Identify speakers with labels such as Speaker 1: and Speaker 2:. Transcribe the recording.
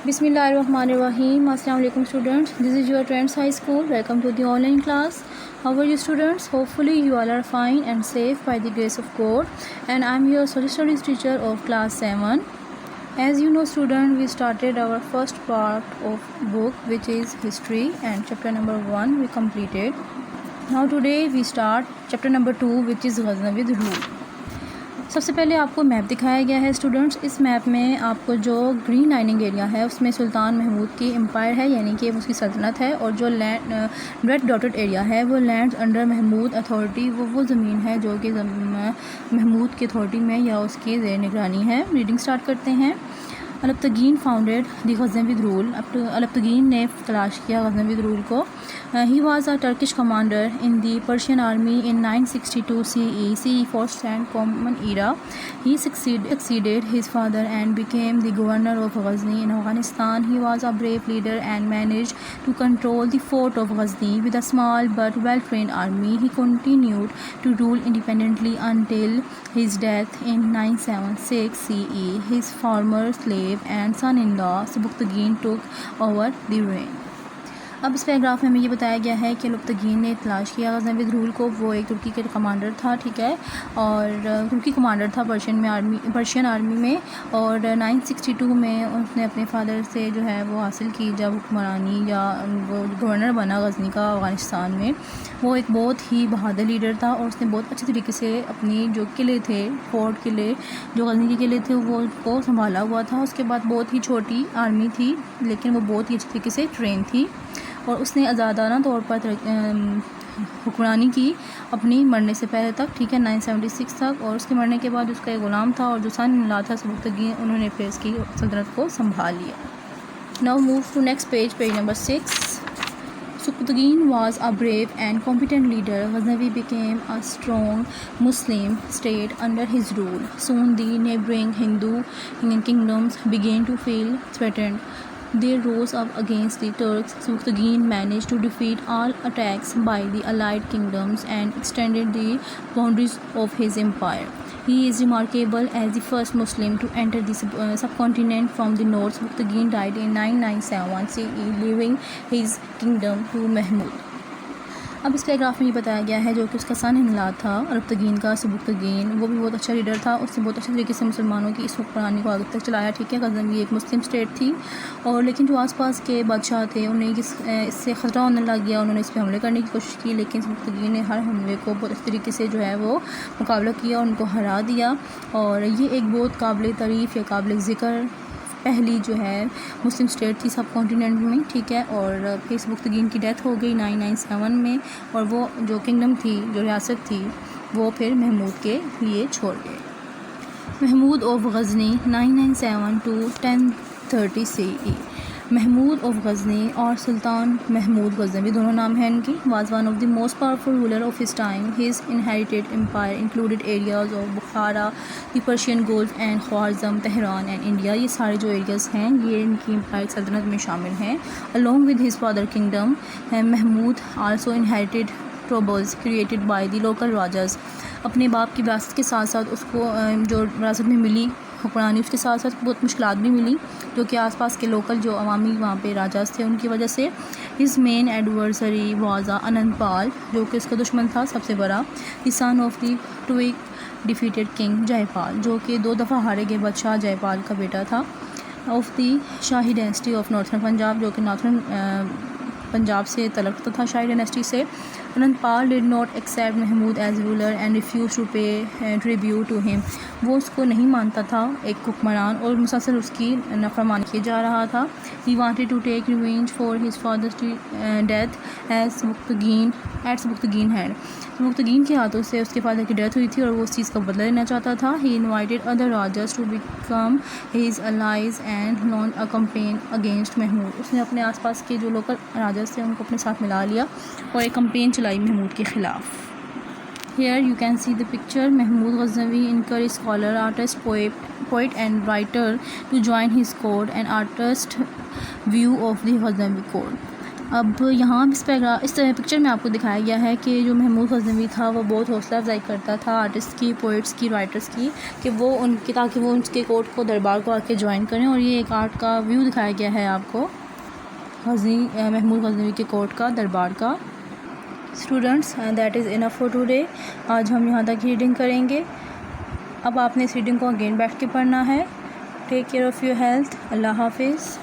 Speaker 1: Bismillahirrahmanirrahim. Assalamu alaikum students. This is your Trends High School. Welcome to the online class. How are you students? Hopefully you all are fine and safe by the grace of God. And I am your social studies teacher of class 7. As you know students, we started our first part of book which is history, and chapter number 1 we completed. Now today we start chapter number 2 which is Ghaznavi rule. सबसे पहले आपको map दिखाया गया है students. इस map में आपको जो ग्रीन लाइनिंग एरिया है उसमें सुल्तान महमूद की एम्पायर है, यानी कि उसकी सल्तनत है, और जो लैंड रेड डॉटेड एरिया है वो लैंड अंडर महमूद अथॉरिटी, वो ज़मीन है जो कि महमूद की अथॉरिटी में या उसकी ज़ेर निगरानी है. रीडिंग स्टार्ट करते हैं. अलबतगीन फाउंडेड द गज़नवी रूल. अलबतगीन ने तलाश किया गज़नवी रूल को. He was a Turkish commander in the Persian army in 962 CE for Stand Common era. He succeeded his father and became the governor of Ghazni in Afghanistan. He was a brave leader and managed to control the fort of Ghazni with a small but well-trained army. He continued to rule independently until his death in 976 CE. His former slave and son-in-law सबुक्तगीन took over the reign. अब इस paragraph में हमें ये बताया गया है कि अलबतगीन ने तलाश किया गज़नवी रूल को. वो एक तुर्की के कमांडर था, ठीक है, और तुर्की कमांडर था पर्शियन आर्मी में, और 962 में उसने अपने फादर से जो है वो हासिल की जब हुक्मरानी या वो गवर्नर बना गज़नी का अफ़गानिस्तान में. वो एक बहुत ही बहादुर लीडर था और उसने बहुत अच्छे तरीके से अपनी जो किले थे, फोर्ट किले जो गज़नी के किले थे वो उसको संभाला हुआ था. उसके बाद बहुत ही छोटी आर्मी थी लेकिन वो बहुत ही अच्छे तरीके से ट्रेन थी, और उसने आज़ादाना तौर पर हुक्मरानी की अपनी मरने से पहले तक, ठीक है, 976 तक. और उसके मरने के बाद उसका एक ग़ुलाम था और जो सन-इन-लॉ था सबुक्तगीन, उन्होंने फिर इसकी सल्तनत को संभाल लिया. Now move to next page number 6. Subuktigin was a brave and competent leader. Ghaznavi became a strong Muslim state under his rule. Soon the neighboring Hindu kingdoms began to feel threatened. They rose up against the Turks. Subuktigin managed to defeat all attacks by the allied kingdoms and extended the boundaries of his empire. He is remarkable as the first Muslim to enter the subcontinent from the north. Subuktigin died in 997 CE, leaving his kingdom to Mahmud. अब इस paragraph में ये बताया गया है जो कि उसका सन-इन-लॉ था अलबतगीन का, सबुक्तगीन, वो भी बहुत अच्छा लीडर था. उसने बहुत अच्छे तरीके से मुसलमानों की इस हुक्मरानी को आगे तक चलाया, ठीक है. गज़नवी एक मुस्लिम स्टेट थी, और लेकिन जो आसपास के बादशाह थे उन्हें इससे ख़तरा होने लग गया. उन्होंने इस पर हमले करने की कोशिश की, लेकिन सबुक्तगीन ने हर हमले को बहुत अच्छे तरीके से जो है वो मुकाबला किया और उनको हरा दिया. और ये एक बहुत काबिल तारीफ़ या काबिल ज़िक्र पहली जो है मुस्लिम स्टेट थी सब कॉन्टिनेंट में, ठीक है. और फिर सबुक्तगीन की डेथ हो गई 997 में, और वो जो किंगडम थी, जो रियासत थी, वो फिर महमूद के लिए छोड़ गए. Mahmud of Ghazni 997 to 1030 CE. Mahmud of Ghazni और सुल्तान महमूद गज़नवी दोनों नाम हैं इनकी. Was one of the most powerful ruler of his time. His inherited empire included areas of Bukhara, the Persian gulf and Khwarazm, Tehran and India. ये सारे जो एरियाज़ हैं ये इनकी एम्पायर सल्तनत में शामिल हैं. Along with his father kingdom, Mahmud also inherited troubles created by the local rajas. अपने बाप की विरासत के साथ साथ उसको जो विरासत में मिली हुक्मरानी, उसके साथ साथ बहुत मुश्किलात भी मिली जो कि आसपास के लोकल जो अवामी वहाँ पे राजाज थे उनकी वजह से. His main adversary was Anantpal, जो कि उसका दुश्मन था सबसे बड़ा. The son of the tweak defeated king Jaipal, जो कि 2 दफ़ा हारे गए बादशाह जयपाल का बेटा था. Of the shahi dynasty of northern Punjab, जो कि नॉर्थर्न पंजाब से तलक था शाही डायनेस्टी से. Anantpal did not accept Mahmud as ruler and refuse to pay tribute to him. वो उसको नहीं मानता था एक हुक्मरान, और मुसलसल उसकी नफरमानी किया जा रहा था. He wanted to take revenge for his father's death as Sabuktigin had. Sabuktigin के हाथों से उसके फादर की डेथ हुई थी और वो उस चीज़ का बदला लेना चाहता था. He invited other rajas to become his allies and launch a campaign against Mahmud. उसने अपने आसपास के जो लोकल राजास थे उनको अपने साथ मिला लिया और एक कैंपेन चलाई महमूद के ख़िलाफ़. Here you can see the picture. Mahmud Ghaznavi encouraged scholar, artist, poet and writer to join his court and artist view of the Ghaznavi court. अब यहाँ इस पिक्चर में आपको दिखाया गया है कि जो महमूद गज़नवी था वो बहुत हौसला अफजाई करता था आर्टिस्ट की, पोइट्स की, राइटर्स की, कि वो उनकी ताकि वो उनके कोर्ट को, दरबार को आके ज्वाइन करें। और ये एक आर्ट का व्यू दिखाया गया है आपको महमूद गज़नवी के कोर्ट का, दरबार का। Students, that is enough for today. आज हम यहाँ तक रीडिंग करेंगे। अब आपने इस रीडिंग को अगेन बैठ के पढ़ना है। Take care of your health. अल्लाह हाफिज़।